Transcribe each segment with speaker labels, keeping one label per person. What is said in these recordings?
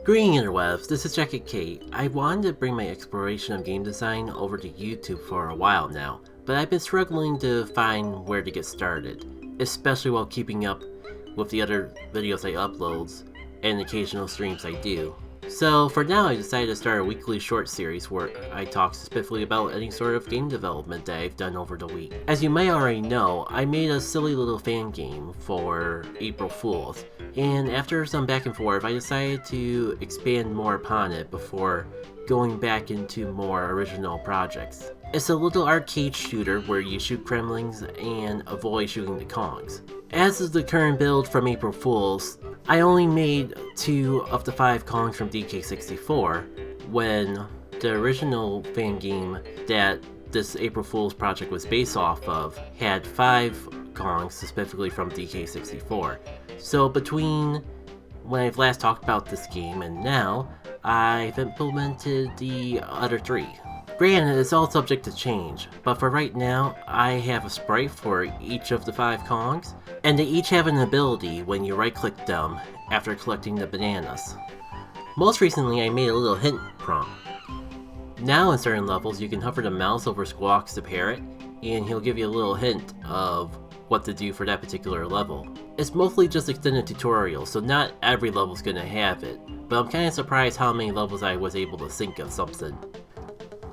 Speaker 1: Greetings interwebs, this is Jacket Kate. I wanted to bring my exploration of game design over to YouTube for a while now, but I've been struggling to find where to get started, especially while keeping up with the other videos I upload and occasional streams I do. So for now I decided to start a weekly short series where I talk specifically about any sort of game development that I've done over the week. As you may already know, I made a silly little fan game for April Fools, and after some back and forth I decided to expand more upon it before going back into more original projects. It's a little arcade shooter where you shoot Kremlings and avoid shooting the Kongs. As is the current build from April Fools, I only made 2 of the 5 Kongs from DK64 when the original fan game that this April Fools project was based off of had 5 Kongs specifically from DK64. So between when I've last talked about this game and now, I've implemented the other 3. Granted, it's all subject to change, but for right now, I have a sprite for each of the 5 Kongs, and they each have an ability when you right-click them after collecting the bananas. Most recently, I made a little hint prompt. Now in certain levels, you can hover the mouse over Squawks the parrot, and he'll give you a little hint of what to do for that particular level. It's mostly just extended tutorials, so not every level's gonna have it, but I'm kinda surprised how many levels I was able to think of something.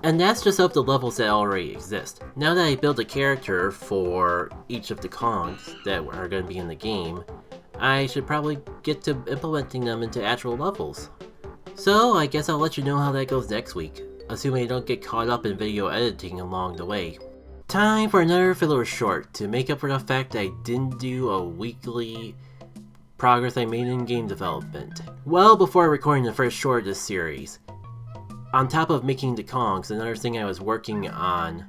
Speaker 1: And that's just of the levels that already exist. Now that I built a character for each of the Kongs that are going to be in the game, I should probably get to implementing them into actual levels. So I guess I'll let you know how that goes next week, assuming I don't get caught up in video editing along the way. Time for another filler short to make up for the fact that I didn't do a weekly progress I made in game development. Well, before recording the first short of this series, on top of making the Kongs, another thing I was working on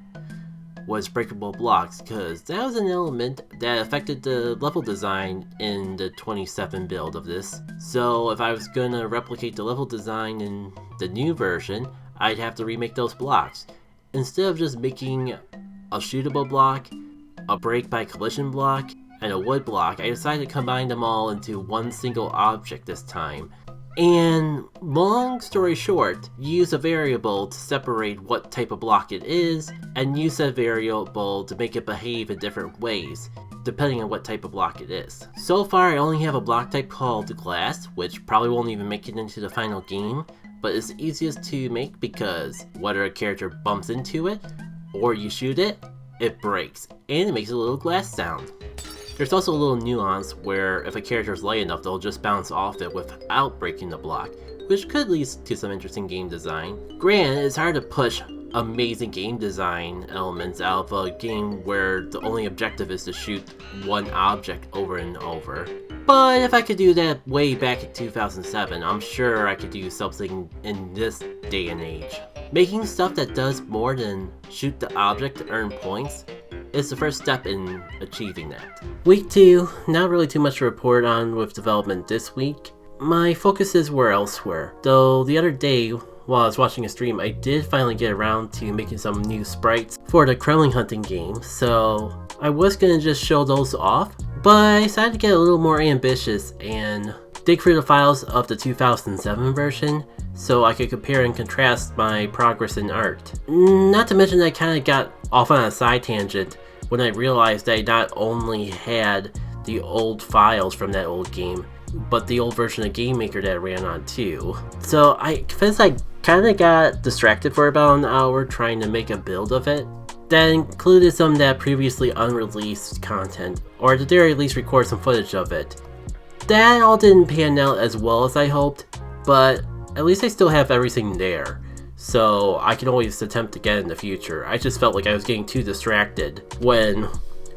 Speaker 1: was breakable blocks, because that was an element that affected the level design in the 27 build of this. So if I was gonna replicate the level design in the new version, I'd have to remake those blocks. Instead of just making a shootable block, a break by collision block, and a wood block, I decided to combine them all into one single object this time. And long story short, use a variable to separate what type of block it is, and use that variable to make it behave in different ways, depending on what type of block it is. So far I only have a block type called glass, which probably won't even make it into the final game, but it's easiest to make because whether a character bumps into it, or you shoot it, it breaks, and it makes a little glass sound. There's also a little nuance where if a character is light enough, they'll just bounce off it without breaking the block, which could lead to some interesting game design. Granted, it's hard to push amazing game design elements out of a game where the only objective is to shoot one object over and over. But if I could do that way back in 2007, I'm sure I could do something in this day and age. Making stuff that does more than shoot the object to earn points is the first step in achieving that. Week 2, not really too much to report on with development this week. My focuses were elsewhere, though the other day while I was watching a stream I did finally get around to making some new sprites for the Kremling hunting game, so I was gonna just show those off, but I decided to get a little more ambitious and dig through the files of the 2007 version so I could compare and contrast my progress in art. Not to mention that I kinda got off on a side tangent when I realized that I not only had the old files from that old game, but the old version of Game Maker that I ran on too. So I confess I kinda got distracted for about an hour trying to make a build of it. That included some of that previously unreleased content, or at the very least record some footage of it. That all didn't pan out as well as I hoped, but at least I still have everything there, so I can always attempt again in the future. I just felt like I was getting too distracted when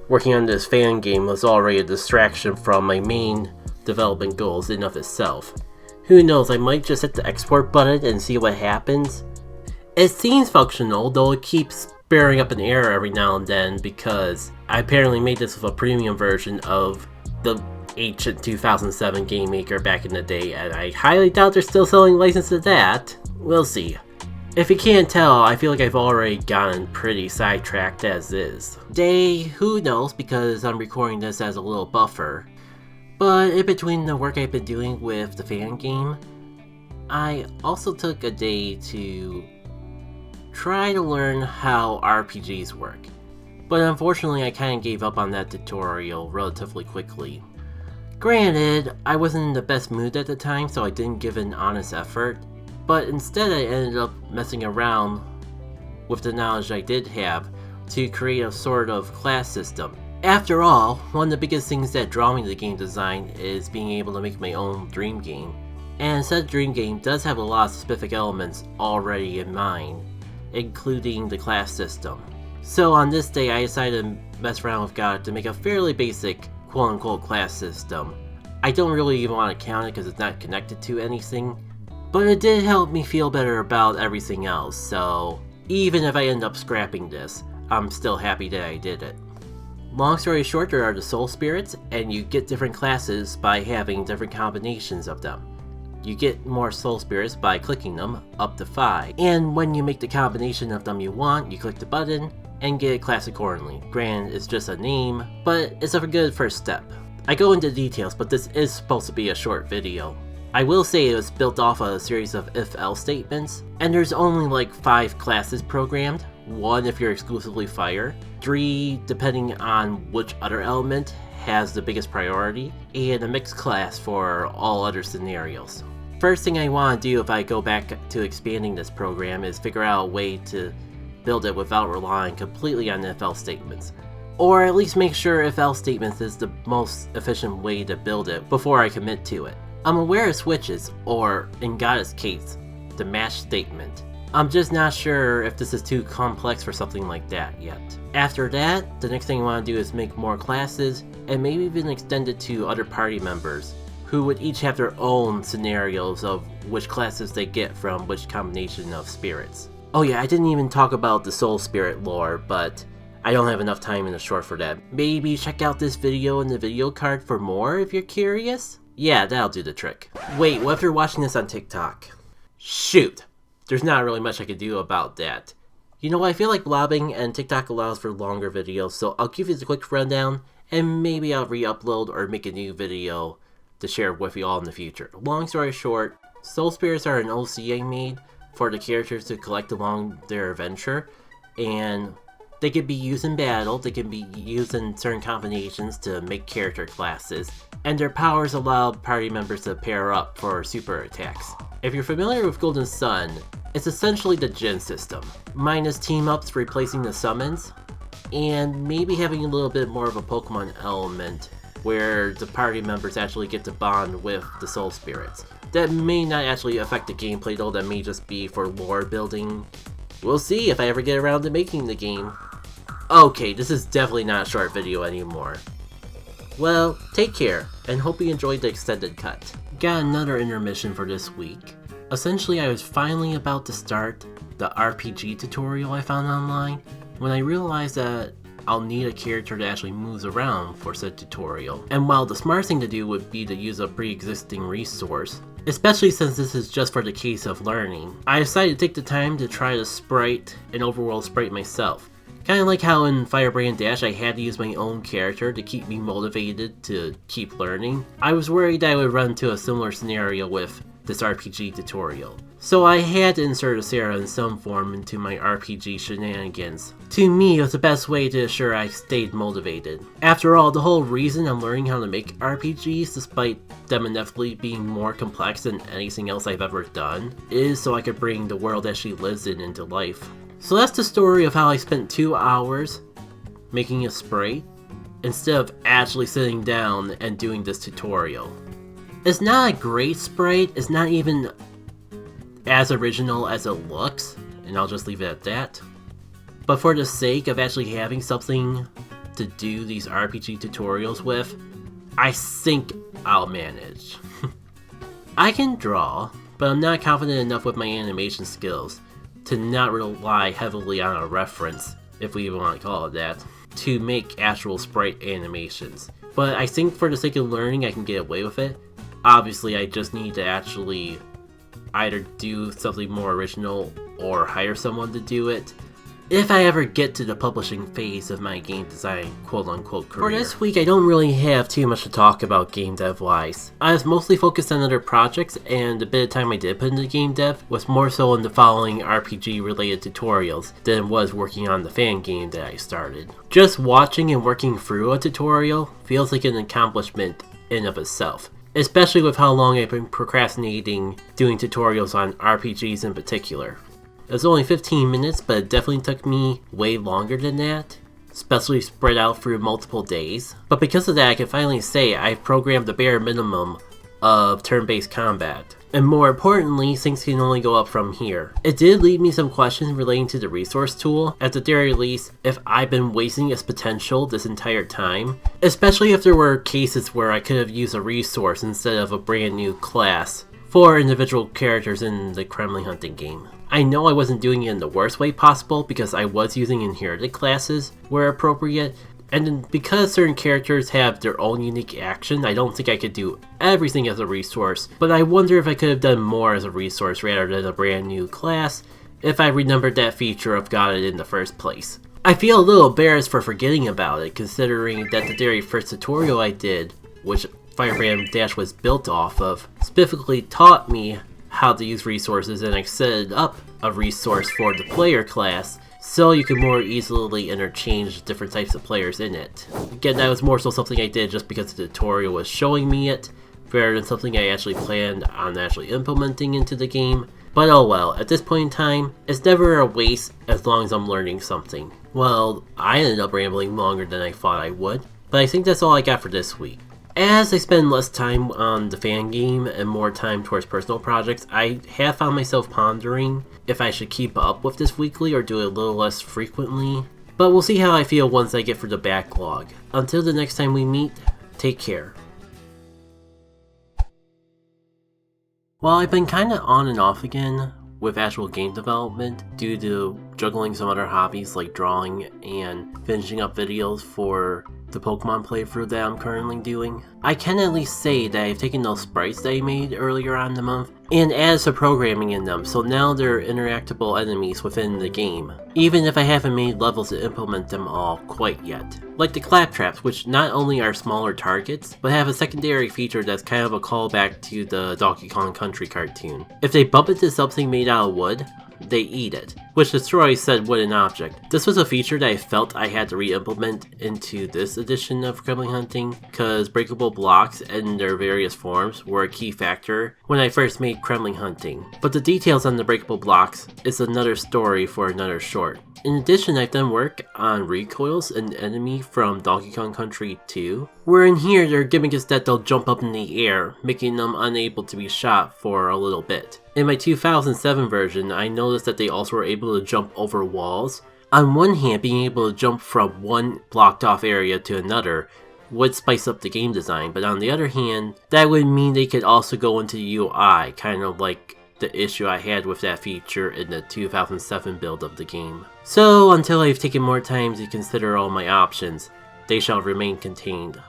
Speaker 1: working on this fan game was already a distraction from my main development goals in of itself. Who knows, I might just hit the export button and see what happens. It seems functional, though it keeps bearing up an error every now and then because I apparently made this with a premium version of the ancient 2007 Game Maker back in the day, and I highly doubt they're still selling licenses to that. We'll see. If you can't tell, I feel like I've already gotten pretty sidetracked as is. Day, who knows, because I'm recording this as a little buffer. But in between the work I've been doing with the fan game, I also took a day to try to learn how RPGs work, but unfortunately I kinda gave up on that tutorial relatively quickly. Granted, I wasn't in the best mood at the time, so I didn't give an honest effort, but instead I ended up messing around with the knowledge I did have to create a sort of class system. After all, one of the biggest things that draw me to game design is being able to make my own dream game. And said dream game does have a lot of specific elements already in mind, including the class system. So on this day I decided to mess around with God to make a fairly basic quote-unquote class system. I don't really even want to count it because it's not connected to anything, but it did help me feel better about everything else, so even if I end up scrapping this, I'm still happy that I did it. Long story short, there are the soul spirits, and you get different classes by having different combinations of them. You get more soul spirits by clicking them, up to 5, and when you make the combination of them you want, you click the button and get a class accordingly. Granted, it's just a name, but it's a good first step. I go into details, but this is supposed to be a short video. I will say it was built off a series of if-else statements, and there's only like 5 classes programmed, 1 if you're exclusively fire, 3 depending on which other element has the biggest priority, and a mixed class for all other scenarios. First thing I want to do if I go back to expanding this program is figure out a way to build it without relying completely on if-else statements. Or at least make sure if-else statements is the most efficient way to build it before I commit to it. I'm aware of switches, or in God's case, the match statement. I'm just not sure if this is too complex for something like that yet. After that, the next thing I want to do is make more classes, and maybe even extend it to other party members, who would each have their own scenarios of which classes they get from which combination of spirits. Oh yeah, I didn't even talk about the soul spirit lore, but I don't have enough time in the short for that. Maybe check out this video in the video card for more if you're curious? Yeah, that'll do the trick. Wait, what if you're watching this on TikTok? Shoot! There's not really much I can do about that. You know, I feel like blobbing and TikTok allows for longer videos, so I'll give you the quick rundown, and maybe I'll re-upload or make a new video to share with you all in the future. Long story short, soul spirits are an OCA made for the characters to collect along their adventure, and they can be used in battle, they can be used in certain combinations to make character classes, and their powers allow party members to pair up for super attacks. If you're familiar with Golden Sun, it's essentially the gen system, minus team-ups replacing the summons, and maybe having a little bit more of a Pokemon element where the party members actually get to bond with the soul spirits. That may not actually affect the gameplay though, that may just be for lore building. We'll see if I ever get around to making the game. Okay, this is definitely not a short video anymore. Well, take care, and hope you enjoyed the extended cut. Got another intermission for this week. Essentially, I was finally about to start the RPG tutorial I found online, when I realized that I'll need a character that actually moves around for said tutorial. And while the smart thing to do would be to use a pre-existing resource, especially since this is just for the case of learning, I decided to take the time to try to sprite an overworld sprite myself. Kinda like how in Firebrand Dash I had to use my own character to keep me motivated to keep learning. I was worried I would run into a similar scenario with this RPG tutorial. So I had to insert a Sarah in some form into my RPG shenanigans. To me, it was the best way to ensure I stayed motivated. After all, the whole reason I'm learning how to make RPGs, despite them inevitably being more complex than anything else I've ever done, is so I could bring the world that she lives in into life. So that's the story of how I spent 2 hours making a sprite, instead of actually sitting down and doing this tutorial. It's not a great sprite, it's not even as original as it looks, and I'll just leave it at that. But for the sake of actually having something to do these RPG tutorials with, I think I'll manage. I can draw, but I'm not confident enough with my animation skills to not rely heavily on a reference, if we even want to call it that, to make actual sprite animations. But I think for the sake of learning I can get away with it. Obviously I just need to actually either do something more original or hire someone to do it. if I ever get to the publishing phase of my game design quote-unquote career. For this week, I don't really have too much to talk about game dev-wise. I was mostly focused on other projects, and the bit of time I did put into game dev was more so in the following RPG-related tutorials than it was working on the fan game that I started. Just watching and working through a tutorial feels like an accomplishment in of itself, especially with how long I've been procrastinating doing tutorials on RPGs in particular. It was only 15 minutes, but it definitely took me way longer than that, especially spread out through multiple days. But because of that, I can finally say I've programmed the bare minimum of turn-based combat. And more importantly, things can only go up from here. It did leave me some questions relating to the resource tool, at the very least, if I've been wasting its potential this entire time. Especially if there were cases where I could have used a resource instead of a brand new class for individual characters in the Kremling hunting game. I know I wasn't doing it in the worst way possible because I was using inherited classes where appropriate, and then because certain characters have their own unique action, I don't think I could do everything as a resource, but I wonder if I could have done more as a resource rather than a brand new class if I remembered that feature of got it in the first place. I feel a little embarrassed for forgetting about it, considering that the very first tutorial I did, which Firebrand Dash was built off of, specifically taught me how to use resources, and I set up a resource for the player class so you could more easily interchange different types of players in it. Again, that was more so something I did just because the tutorial was showing me it, rather than something I actually planned on actually implementing into the game. But oh well, at this point in time, it's never a waste as long as I'm learning something. Well, I ended up rambling longer than I thought I would, but I think that's all I got for this week. As I spend less time on the fan game and more time towards personal projects, I have found myself pondering if I should keep up with this weekly or do it a little less frequently. But we'll see how I feel once I get through the backlog. Until the next time we meet, take care. While I've been kinda on and off again with actual game development due to juggling some other hobbies like drawing and finishing up videos for the Pokemon playthrough that I'm currently doing, I can at least say that I've taken those sprites that I made earlier on in the month and added some programming in them, so now they're interactable enemies within the game, even if I haven't made levels to implement them all quite yet. Like the claptraps, which not only are smaller targets, but have a secondary feature that's kind of a callback to the Donkey Kong Country cartoon. If they bump into something made out of wood, they eat it, which destroys said wooden object. This was a feature that I felt I had to re-implement into this edition of Kremling Hunting, cause breakable blocks in their various forms were a key factor when I first made Kremling Hunting. But the details on the breakable blocks is another story for another short. In addition, I've done work on recoils, an enemy from Donkey Kong Country 2, where in here their gimmick is that they'll jump up in the air, making them unable to be shot for a little bit. In my 2007 version, I noticed that they also were able to jump over walls. On one hand, being able to jump from one blocked off area to another would spice up the game design, but on the other hand, that would mean they could also go into the UI, kind of like the issue I had with that feature in the 2007 build of the game. So until I've taken more time to consider all my options, they shall remain contained.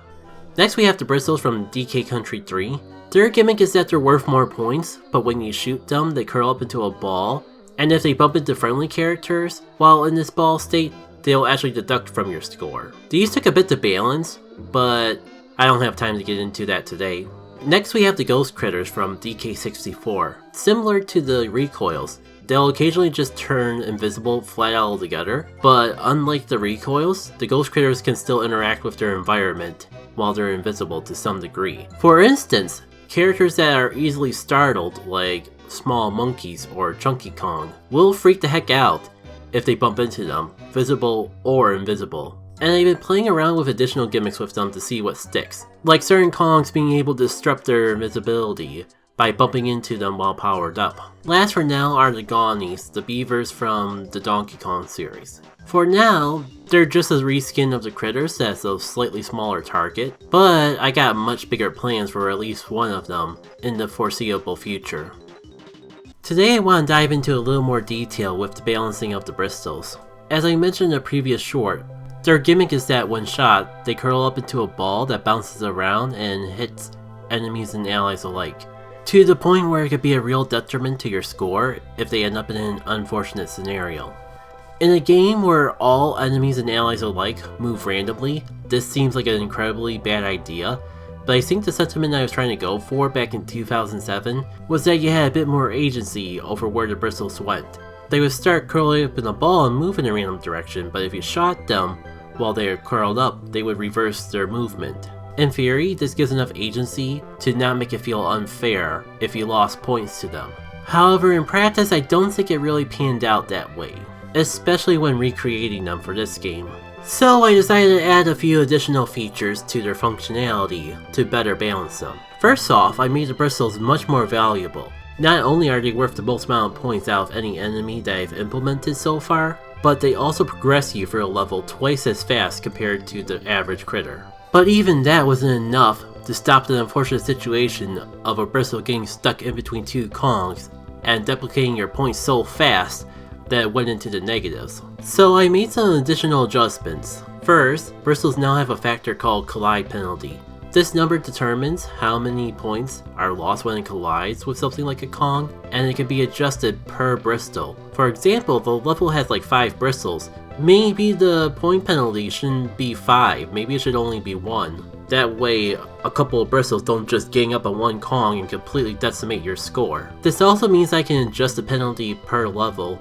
Speaker 1: Next we have the bristles from DK Country 3. Their gimmick is that they're worth more points, but when you shoot them, they curl up into a ball, and if they bump into friendly characters while in this ball state, they'll actually deduct from your score. These took a bit to balance, but I don't have time to get into that today. Next we have the ghost critters from DK64. Similar to the recoils, they'll occasionally just turn invisible flat out altogether, but unlike the recoils, the ghost critters can still interact with their environment while they're invisible to some degree. For instance, characters that are easily startled, like small monkeys or Chunky Kong, will freak the heck out if they bump into them, visible or invisible. And I've been playing around with additional gimmicks with them to see what sticks, like certain Kongs being able to disrupt their invisibility by bumping into them while powered up. Last for now are the Gawnies, the beavers from the Donkey Kong series. For now, they're just a reskin of the critters that's a slightly smaller target, but I got much bigger plans for at least one of them in the foreseeable future. Today I want to dive into a little more detail with the balancing of the bristles. As I mentioned in a previous short, their gimmick is that when shot, they curl up into a ball that bounces around and hits enemies and allies alike, to the point where it could be a real detriment to your score if they end up in an unfortunate scenario. In a game where all enemies and allies alike move randomly, this seems like an incredibly bad idea, but I think the sentiment I was trying to go for back in 2007 was that you had a bit more agency over where the bristles went. They would start curling up in a ball and move in a random direction, but if you shot them while they are curled up, they would reverse their movement. In theory, this gives enough agency to not make it feel unfair if you lost points to them. However, in practice, I don't think it really panned out that way, especially when recreating them for this game. So I decided to add a few additional features to their functionality to better balance them. First off, I made the bristles much more valuable. Not only are they worth the most amount of points out of any enemy that I've implemented so far, but they also progress you through a level twice as fast compared to the average critter. But even that wasn't enough to stop the unfortunate situation of a bristle getting stuck in between two Kongs and duplicating your points so fast that it went into the negatives. So I made some additional adjustments. First, bristles now have a factor called collide penalty. This number determines how many points are lost when it collides with something like a Kong, and it can be adjusted per bristle. For example, if a level has like 5 bristles, maybe the point penalty shouldn't be 5, maybe it should only be 1. That way, a couple of bristles don't just gang up on one Kong and completely decimate your score. This also means I can adjust the penalty per level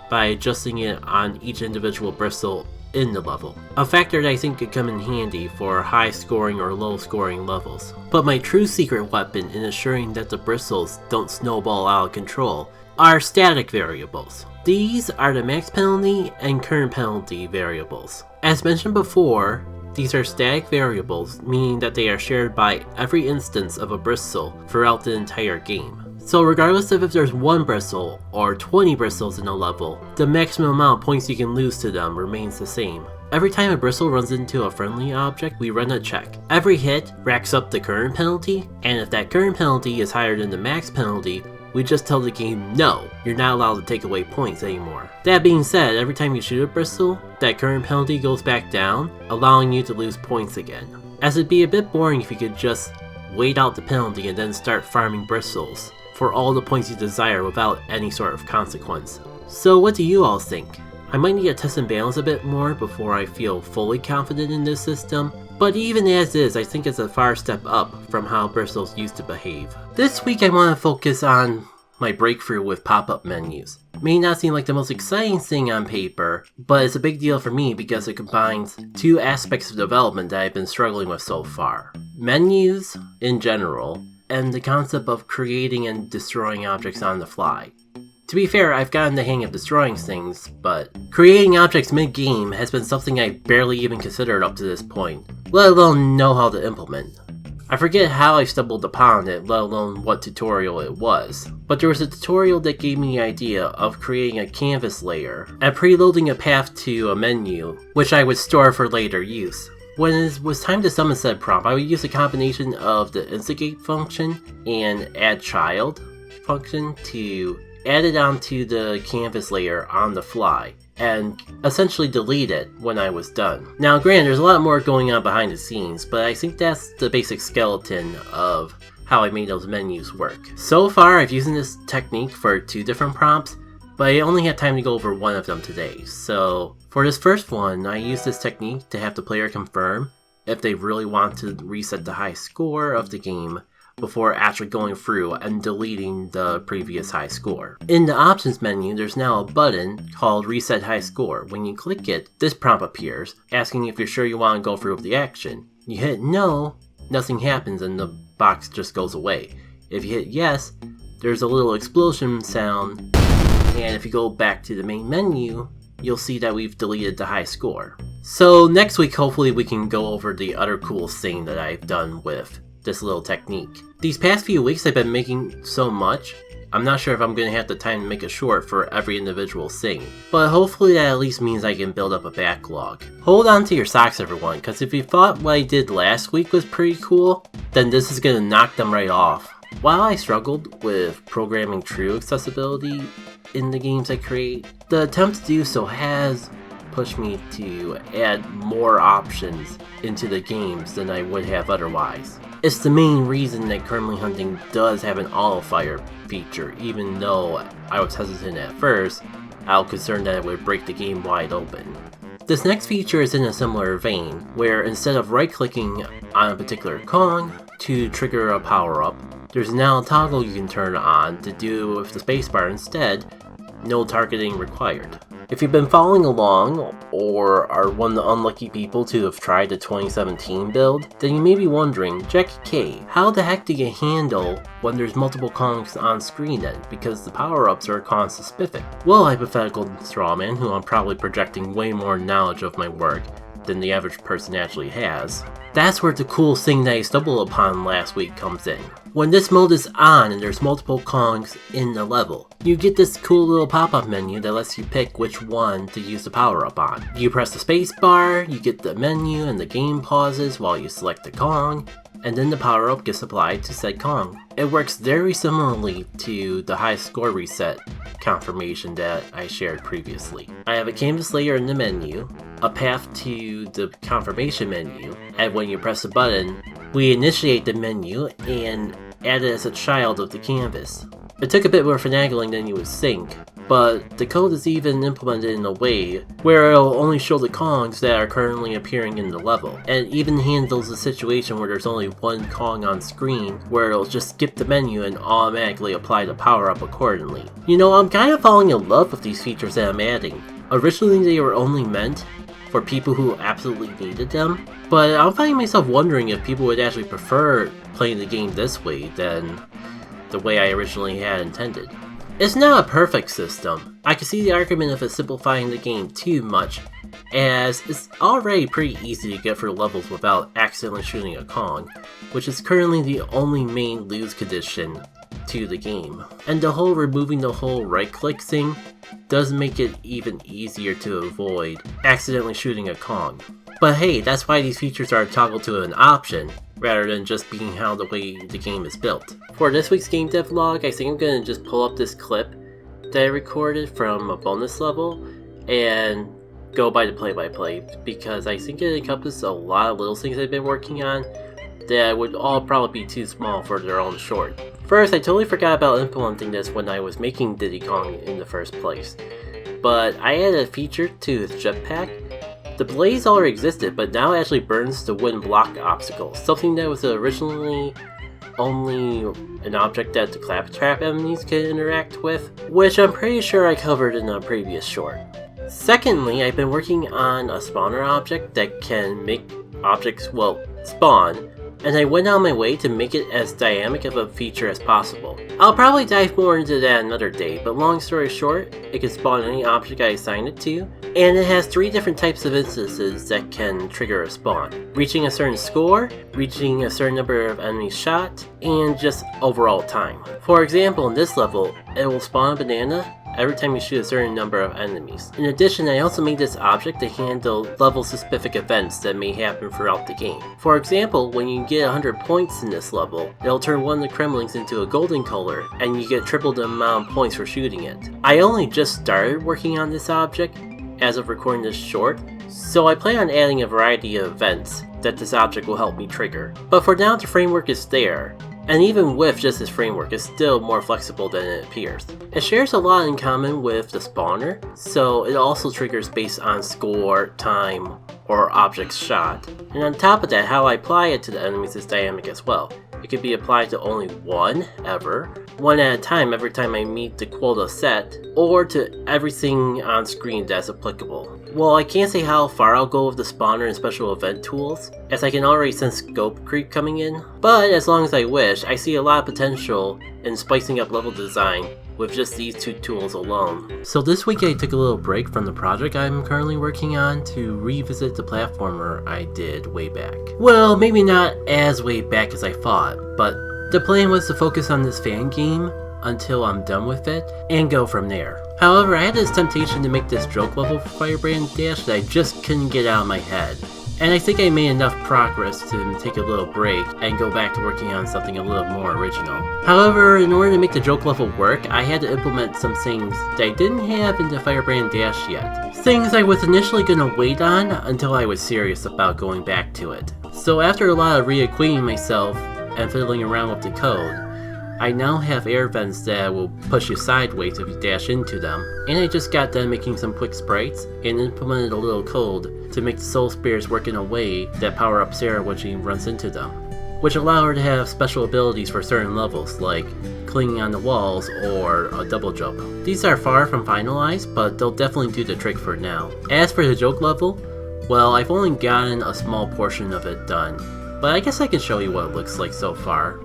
Speaker 1: by adjusting it on each individual bristle in the level. A factor that I think could come in handy for high scoring or low scoring levels. But my true secret weapon in ensuring that the bristles don't snowball out of control are static variables. These are the max penalty and current penalty variables. As mentioned before, these are static variables, meaning that they are shared by every instance of a bristle throughout the entire game. So regardless of if there's 1 bristle or 20 bristles in a level, the maximum amount of points you can lose to them remains the same. Every time a bristle runs into a friendly object, we run a check. Every hit racks up the current penalty, and if that current penalty is higher than the max penalty, we just tell the game, no, you're not allowed to take away points anymore. That being said, every time you shoot a bristle, that current penalty goes back down, allowing you to lose points again. As it'd be a bit boring if you could just wait out the penalty and then start farming bristles for all the points you desire without any sort of consequence. So what do you all think? I might need to test and balance a bit more before I feel fully confident in this system, but even as is, I think it's a far step up from how bristles used to behave. This week I want to focus on my breakthrough with pop-up menus. May not seem like the most exciting thing on paper, but it's a big deal for me because it combines 2 aspects of development that I've been struggling with so far. Menus in general, and the concept of creating and destroying objects on the fly. To be fair, I've gotten the hang of destroying things, but creating objects mid-game has been something I barely even considered up to this point, let alone know how to implement. I forget how I stumbled upon it, let alone what tutorial it was, but there was a tutorial that gave me the idea of creating a canvas layer and preloading a path to a menu, which I would store for later use. When it was time to summon said prompt, I would use a combination of the instigate function and add child function to add it onto the canvas layer on the fly, and essentially delete it when I was done. Now granted, there's a lot more going on behind the scenes, but I think that's the basic skeleton of how I made those menus work. So far, I've used this technique for 2 different prompts, but I only have time to go over one of them today. So for this first one, I use this technique to have the player confirm if they really want to reset the high score of the game before actually going through and deleting the previous high score. In the options menu, there's now a button called Reset High Score. When you click it, this prompt appears, asking if you're sure you want to go through with the action. You hit no, nothing happens and the box just goes away. If you hit yes, there's a little explosion sound, and if you go back to the main menu, you'll see that we've deleted the high score. So next week, hopefully we can go over the other cool thing that I've done with this little technique. These past few weeks I've been making so much, I'm not sure if I'm going to have the time to make a short for every individual thing, but hopefully that at least means I can build up a backlog. Hold on to your socks everyone, because if you thought what I did last week was pretty cool, then this is going to knock them right off. While I struggled with programming true accessibility in the games I create, the attempt to do so has pushed me to add more options into the games than I would have otherwise. It's the main reason that Kremling hunting does have an auto fire feature, even though I was hesitant at first, out concerned that it would break the game wide open. This next feature is in a similar vein, where instead of right-clicking on a particular Kong to trigger a power-up, there's now a toggle you can turn on to do with the spacebar instead, no targeting required. If you've been following along, or are one of the unlucky people to have tried the 2017 build, then you may be wondering, Jackie K, how the heck do you handle when there's multiple Kongs on screen then, because the power-ups are Kong specific? Well, hypothetical strawman, who I'm probably projecting way more knowledge of my work than the average person actually has, that's where the cool thing that I stumbled upon last week comes in. When this mode is on and there's multiple Kongs in the level, you get this cool little pop-up menu that lets you pick which one to use the power-up on. You press the space bar, you get the menu and the game pauses while you select the Kong, and then the power-up gets applied to said Kong. It works very similarly to the high score reset confirmation that I shared previously. I have a canvas layer in the menu, a path to the confirmation menu, and when you press the button, we initiate the menu and add it as a child of the canvas. It took a bit more finagling than you would think, but the code is even implemented in a way where it'll only show the Kongs that are currently appearing in the level, and it even handles the situation where there's only one Kong on screen, where it'll just skip the menu and automatically apply the power-up accordingly. You know, I'm kind of falling in love with these features that I'm adding. Originally they were only meant for people who absolutely needed them, but I'm finding myself wondering if people would actually prefer playing the game this way than the way I originally had intended. It's not a perfect system. I can see the argument of it simplifying the game too much, as it's already pretty easy to get through levels without accidentally shooting a Kong, which is currently the only main lose condition to the game. And the whole removing the whole right click thing does make it even easier to avoid accidentally shooting a Kong. But hey, that's why these features are toggled to an option, rather than just being how the way the game is built. For this week's game dev vlog, I think I'm going to just pull up this clip that I recorded from a bonus level and go by the play-by-play, because I think it encompasses a lot of little things I've been working on that would all probably be too small for their own short. First, I totally forgot about implementing this when I was making Diddy Kong in the first place, but I added a feature to his jetpack. The blaze already existed, but now it actually burns the wooden block obstacle, something that was originally only an object that the claptrap enemies could interact with, which I'm pretty sure I covered in a previous short. Secondly, I've been working on a spawner object that can make objects, well, spawn, and I went out of my way to make it as dynamic of a feature as possible. I'll probably dive more into that another day, but long story short, it can spawn any object I assign it to, and it has 3 different types of instances that can trigger a spawn. Reaching a certain score, reaching a certain number of enemies shot, and just overall time. For example, in this level, it will spawn a banana every time you shoot a certain number of enemies. In addition, I also made this object to handle level-specific events that may happen throughout the game. For example, when you get 100 points in this level, it'll turn one of the Kremlings into a golden color, and you get triple the amount of points for shooting it. I only just started working on this object as of recording this short, so I plan on adding a variety of events that this object will help me trigger. But for now, the framework is there, and even with just this framework, it's still more flexible than it appears. It shares a lot in common with the spawner, so it also triggers based on score, time, or objects shot. And on top of that, how I apply it to the enemies is dynamic as well. It can be applied to only one ever, one at a time every time I meet the quota set, or to everything on screen that's applicable. Well, I can't say how far I'll go with the spawner and special event tools, as I can already sense scope creep coming in, but as long as I wish, I see a lot of potential in spicing up level design with just these 2 tools alone. So this week I took a little break from the project I'm currently working on to revisit the platformer I did way back. Well, maybe not as way back as I thought, but the plan was to focus on this fan game until I'm done with it, and go from there. However, I had this temptation to make this joke level for Firebrand Dash that I just couldn't get out of my head, and I think I made enough progress to take a little break and go back to working on something a little more original. However, in order to make the joke level work, I had to implement some things that I didn't have in the Firebrand Dash yet. Things I was initially going to wait on until I was serious about going back to it. So after a lot of reacquainting myself and fiddling around with the code, I now have air vents that will push you sideways if you dash into them, and I just got done making some quick sprites and implemented a little code to make the soul spears work in a way that power up Sarah when she runs into them, which allow her to have special abilities for certain levels, like clinging on the walls or a double jump. These are far from finalized, but they'll definitely do the trick for now. As for the joke level, well, I've only gotten a small portion of it done, but I guess I can show you what it looks like so far.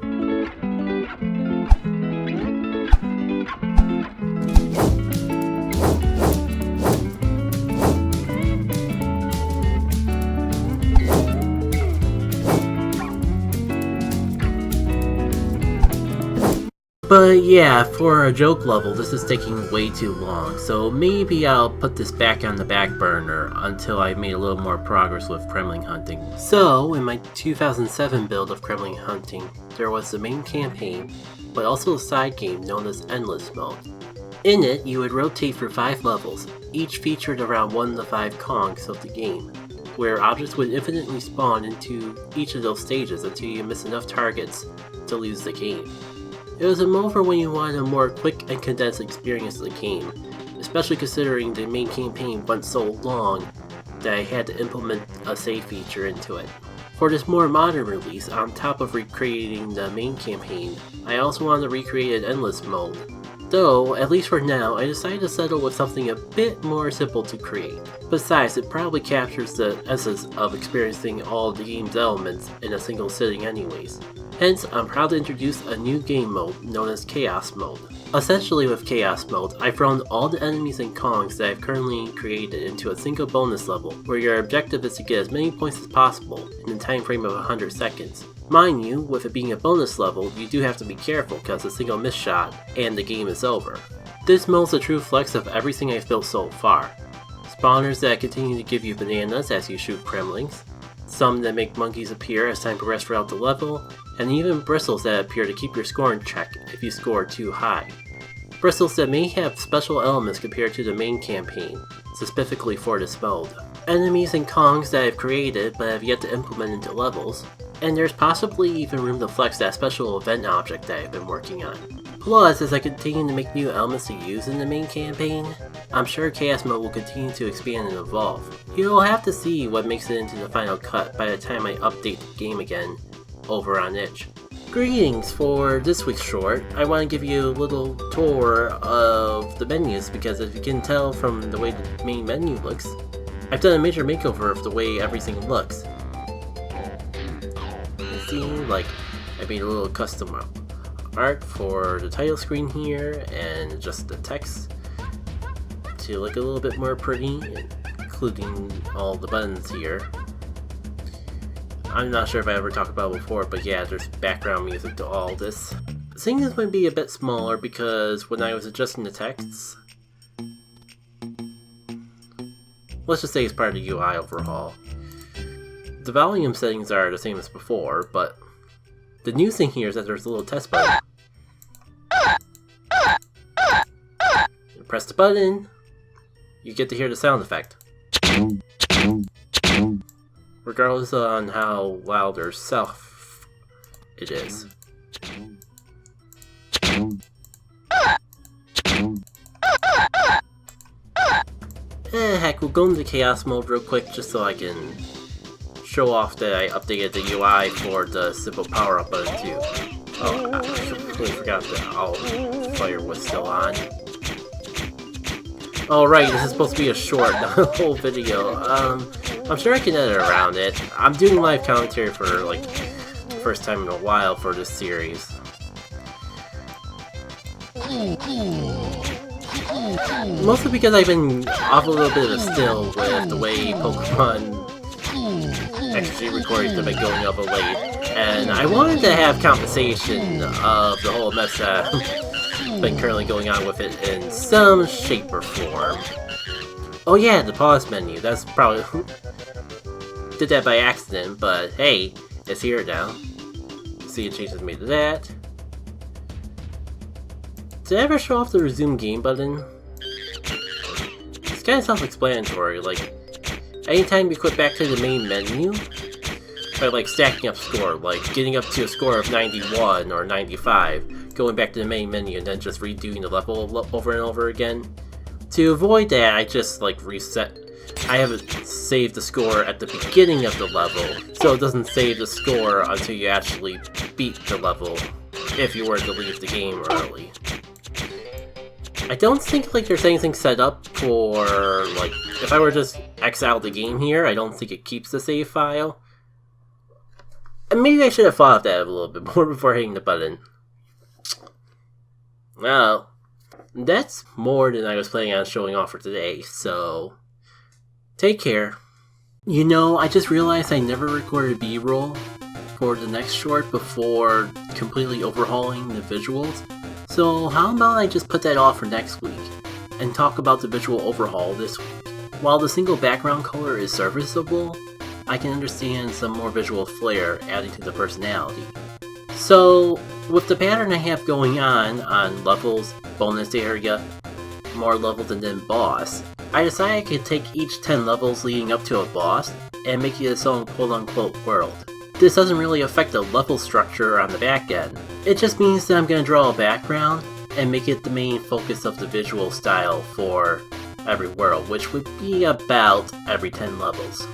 Speaker 1: But yeah, for a joke level, this is taking way too long, so maybe I'll put this back on the back burner until I've made a little more progress with Kremling hunting. So, in my 2007 build of Kremling hunting, there was the main campaign, but also a side game known as Endless Mode. In it, you would rotate for 5 levels, each featured around 1 of the 5 congs of the game, where objects would infinitely spawn into each of those stages until you miss enough targets to lose the game. It was a mode for when you wanted a more quick and condensed experience of the game, especially considering the main campaign went so long that I had to implement a save feature into it. For this more modern release, on top of recreating the main campaign, I also wanted to recreate an endless mode. Though, at least for now, I decided to settle with something a bit more simple to create. Besides, it probably captures the essence of experiencing all of the game's elements in a single sitting anyways. Hence, I'm proud to introduce a new game mode known as Chaos Mode. Essentially with Chaos Mode, I've thrown all the enemies and kongs that I've currently created into a single bonus level, where your objective is to get as many points as possible in a time frame of 100 seconds. Mind you, with it being a bonus level, you do have to be careful because a single miss shot and the game is over. This mode's a true flex of everything I've built so far. Spawners that continue to give you bananas as you shoot Kremlings, some that make monkeys appear as time progresses throughout the level, and even bristles that appear to keep your score in check if you score too high. Bristles that may have special elements compared to the main campaign, specifically for this mode. Enemies and kongs that I've created but have yet to implement into levels, and there's possibly even room to flex that special event object that I've been working on. Plus, as I continue to make new elements to use in the main campaign, I'm sure Chaos Mode will continue to expand and evolve. You'll have to see what makes it into the final cut by the time I update the game again over on itch. Greetings! For this week's short, I want to give you a little tour of the menus because as you can tell from the way the main menu looks, I've done a major makeover of the way everything looks. You see, like, I made a little custom art for the title screen here and just the text to look a little bit more pretty, including all the buttons here. I'm not sure if I ever talked about it before, but yeah, there's background music to all this. Seeing this might be a bit smaller because when I was adjusting the texts, let's just say it's part of the UI overhaul. The volume settings are the same as before, but the new thing here is that there's a little test button. You press the button, you get to hear the sound effect. Regardless on how loud or soft it is. Heck, we'll go into Chaos Mode real quick just so I can show off that I updated the UI for the simple power-up button too. Oh, I completely forgot that all fire was still on. Oh right, this is supposed to be a short, not a whole video. I'm sure I can edit around it. I'm doing live commentary for like the first time in a while for this series. Mostly because I've been off a little bit of a still with the way Pokemon XG recordings have been going up of late, and I wanted to have compensation of the whole mess that been currently going on with it in some shape or form. Oh yeah, the pause menu, that's probably... did that by accident, but hey, it's here now. See, it changes me to that. Did I ever show off the resume game button? It's kind of self-explanatory, like, anytime you click back to the main menu, by like stacking up score, like getting up to a score of 91 or 95, going back to the main menu and then just redoing the level over and over again. To avoid that, I just like reset. I have it save the score at the beginning of the level, so it doesn't save the score until you actually beat the level, if you were to leave the game early. I don't think like there's anything set up for, like, if I were to just X out the game here, I don't think it keeps the save file. And maybe I should have thought of that a little bit more before hitting the button. Well, that's more than I was planning on showing off for today, so take care. You know, I just realized I never recorded B-roll for the next short before completely overhauling the visuals. So how about I just put that off for next week and talk about the visual overhaul this week. While the single background color is serviceable, I can understand some more visual flair adding to the personality. So with the pattern I have going on levels, bonus area, more levels and then boss, I decided I could take each 10 levels leading up to a boss and make it its own quote-unquote world. This doesn't really affect the level structure on the back end. It just means that I'm going to draw a background and make it the main focus of the visual style for every world, which would be about every 10 levels.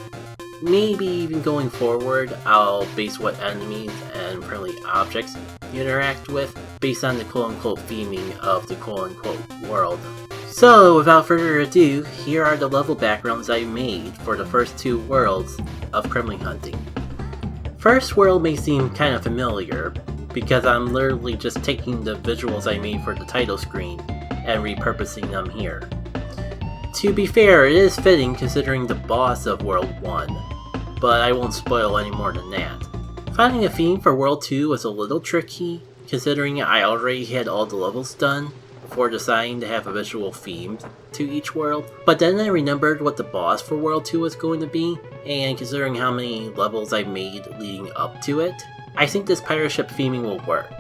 Speaker 1: Maybe even going forward, I'll base what enemies and friendly objects you interact with based on the quote-unquote theming of the quote-unquote world. So, without further ado, here are the level backgrounds I made for the first 2 worlds of Kremling hunting. First world may seem kind of familiar, because I'm literally just taking the visuals I made for the title screen and repurposing them here. To be fair, it is fitting considering the boss of World 1, but I won't spoil any more than that. Finding a theme for World 2 was a little tricky, considering I already had all the levels done before deciding to have a visual theme to each world, but then I remembered what the boss for World 2 was going to be, and considering how many levels I made leading up to it, I think this pirate ship theming will work.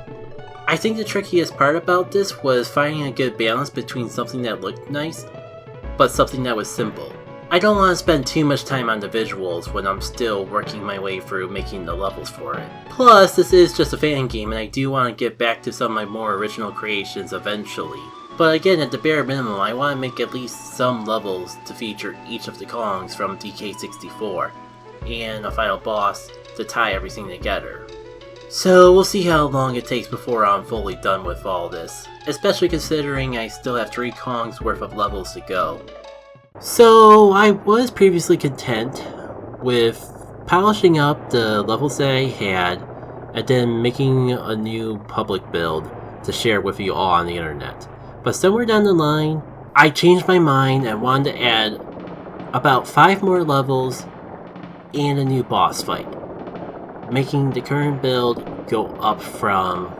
Speaker 1: I think the trickiest part about this was finding a good balance between something that looked nice, but something that was simple. I don't want to spend too much time on the visuals when I'm still working my way through making the levels for it. Plus, this is just a fan game and I do want to get back to some of my more original creations eventually. But again, at the bare minimum, I want to make at least some levels to feature each of the Kongs from DK64, and a final boss to tie everything together. So we'll see how long it takes before I'm fully done with all this, especially considering I still have 3 Kongs worth of levels to go. So I was previously content with polishing up the levels that I had and then making a new public build to share with you all on the internet. But somewhere down the line, I changed my mind and wanted to add about 5 more levels and a new boss fight, making the current build go up from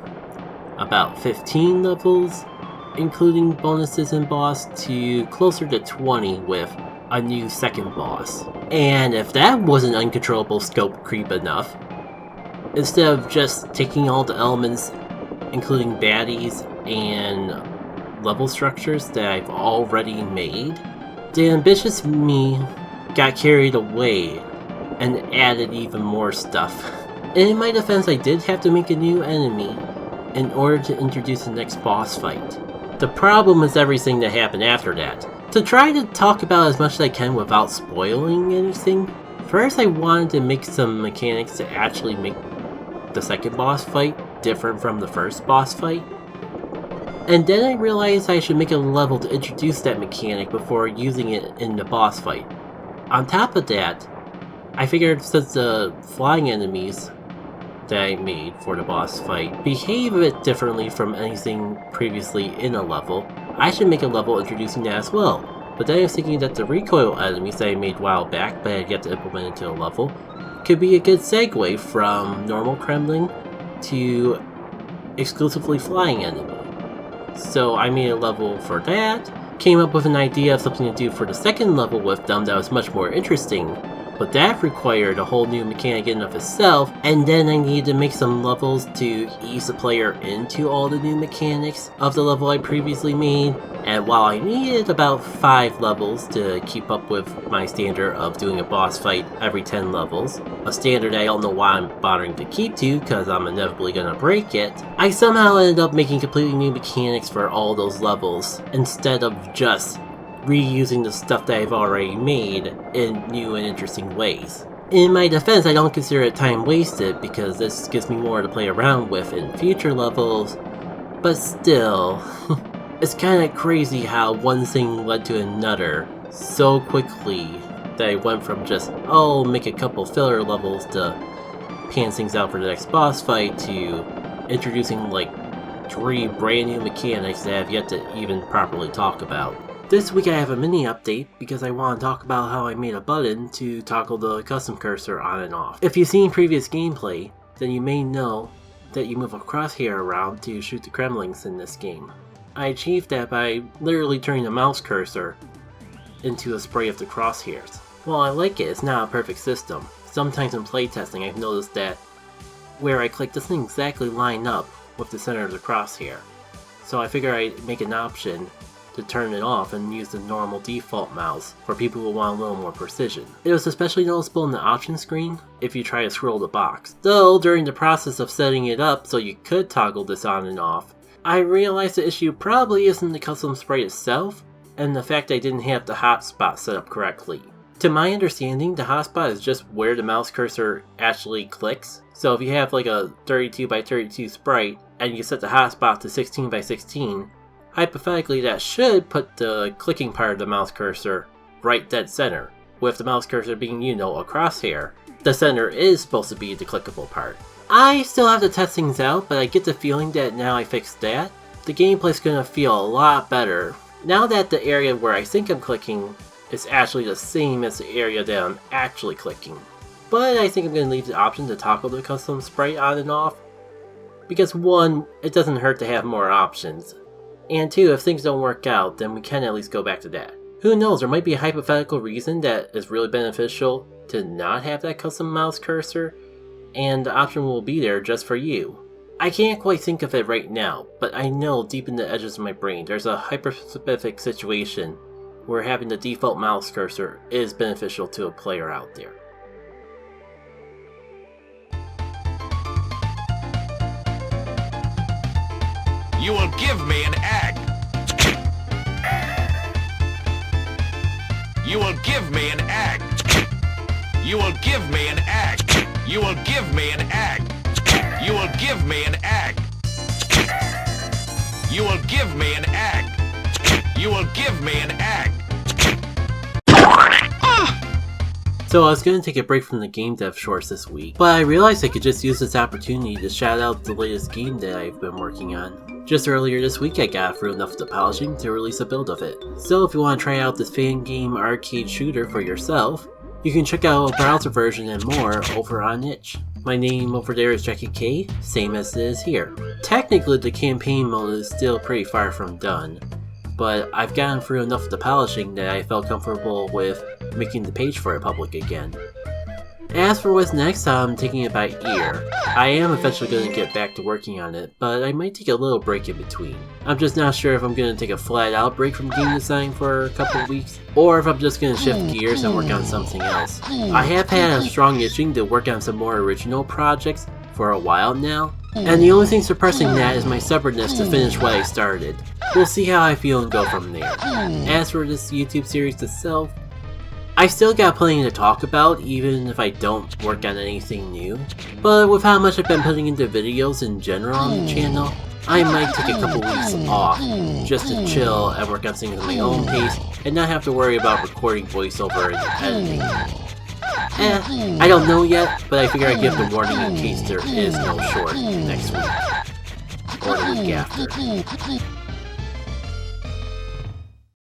Speaker 1: about 15 levels, including bonuses and boss, to closer to 20 with a new second boss. And if that wasn't uncontrollable scope creep enough, instead of just taking all the elements, including baddies and level structures that I've already made, the ambitious me got carried away and added even more stuff. And in my defense, I did have to make a new enemy in order to introduce the next boss fight. The problem is everything that happened after that. To try to talk about as much as I can without spoiling anything, first I wanted to make some mechanics to actually make the second boss fight different from the first boss fight. And then I realized I should make a level to introduce that mechanic before using it in the boss fight. On top of that, I figured since the flying enemies that I made for the boss fight behave a bit differently from anything previously in a level, I should make a level introducing that as well. But then I was thinking that the recoil enemies that I made a while back but I had yet to implement into a level could be a good segue from normal Kremling to exclusively flying enemy. So I made a level for that, came up with an idea of something to do for the second level with them that was much more interesting, but that required a whole new mechanic in and of itself, and then I needed to make some levels to ease the player into all the new mechanics of the level I previously made, And while I needed about 5 levels to keep up with my standard of doing a boss fight every 10 levels, a standard I don't know why I'm bothering to keep to because I'm inevitably gonna break it, I somehow ended up making completely new mechanics for all those levels instead of just reusing the stuff that I've already made in new and interesting ways. In my defense, I don't consider it time wasted because this gives me more to play around with in future levels, but still, it's kinda crazy how one thing led to another so quickly that I went from just, oh, make a couple filler levels to pan things out for the next boss fight to introducing like 3 brand new mechanics that I have yet to even properly talk about. This week I have a mini update because I want to talk about how I made a button to toggle the custom cursor on and off. If you've seen previous gameplay, then you may know that you move a crosshair around to shoot the Kremlings in this game. I achieved that by literally turning the mouse cursor into a spray of the crosshairs. While I like it, it's not a perfect system. Sometimes in playtesting I've noticed that where I click doesn't exactly line up with the center of the crosshair. So I figure I'd make an option to turn it off and use the normal default mouse for people who want a little more precision. It was especially noticeable in the options screen if you try to scroll the box. Though during the process of setting it up so you could toggle this on and off, I realized the issue probably isn't the custom sprite itself, and the fact I didn't have the hotspot set up correctly. To my understanding, the hotspot is just where the mouse cursor actually clicks. So if you have like a 32x32 sprite, and you set the hotspot to 16x16, hypothetically that should put the clicking part of the mouse cursor right dead center, with the mouse cursor being, you know, a crosshair. The center is supposed to be the clickable part. I still have to test things out, but I get the feeling that now I fixed that, the gameplay's gonna feel a lot better. Now that the area where I think I'm clicking is actually the same as the area that I'm actually clicking. But I think I'm gonna leave the option to toggle the custom sprite on and off, because 1, it doesn't hurt to have more options, and 2, if things don't work out, then we can at least go back to that. Who knows, there might be a hypothetical reason that is really beneficial to not have that custom mouse cursor, and the option will be there just for you. I can't quite think of it right now, but I know deep in the edges of my brain there's a hyper-specific situation where having the default mouse cursor is beneficial to a player out there.
Speaker 2: You will give me an egg. You will give me an egg. You will give me an egg. You will give me an egg. You will give me an egg. You will give me an egg. You will give me an egg.
Speaker 1: So I was going to take a break from the game dev shorts this week, but I realized I could just use this opportunity to shout out the latest game that I've been working on. Just earlier this week I got through enough of the polishing to release a build of it. So if you want to try out this fan game arcade shooter for yourself, you can check out a browser version and more over on itch. My name over there is Jackie K, same as it is here. Technically the campaign mode is still pretty far from done, but I've gotten through enough of the polishing that I felt comfortable with making the page for it public again. As for what's next, I'm taking it by ear. I am eventually going to get back to working on it, but I might take a little break in between. I'm just not sure if I'm going to take a flat out break from game design for a couple of weeks, or if I'm just going to shift gears and work on something else. I have had a strong itching to work on some more original projects for a while now, and the only thing suppressing that is my stubbornness to finish what I started. We'll see how I feel and go from there. As for this YouTube series itself, I still got plenty to talk about even if I don't work on anything new, but with how much I've been putting into videos in general on the channel, I might take a couple weeks off just to chill and work on things at my own pace and not have to worry about recording voiceover and editing. I don't know yet, but I figure I'd give the warning in case there is no short next week or the week after.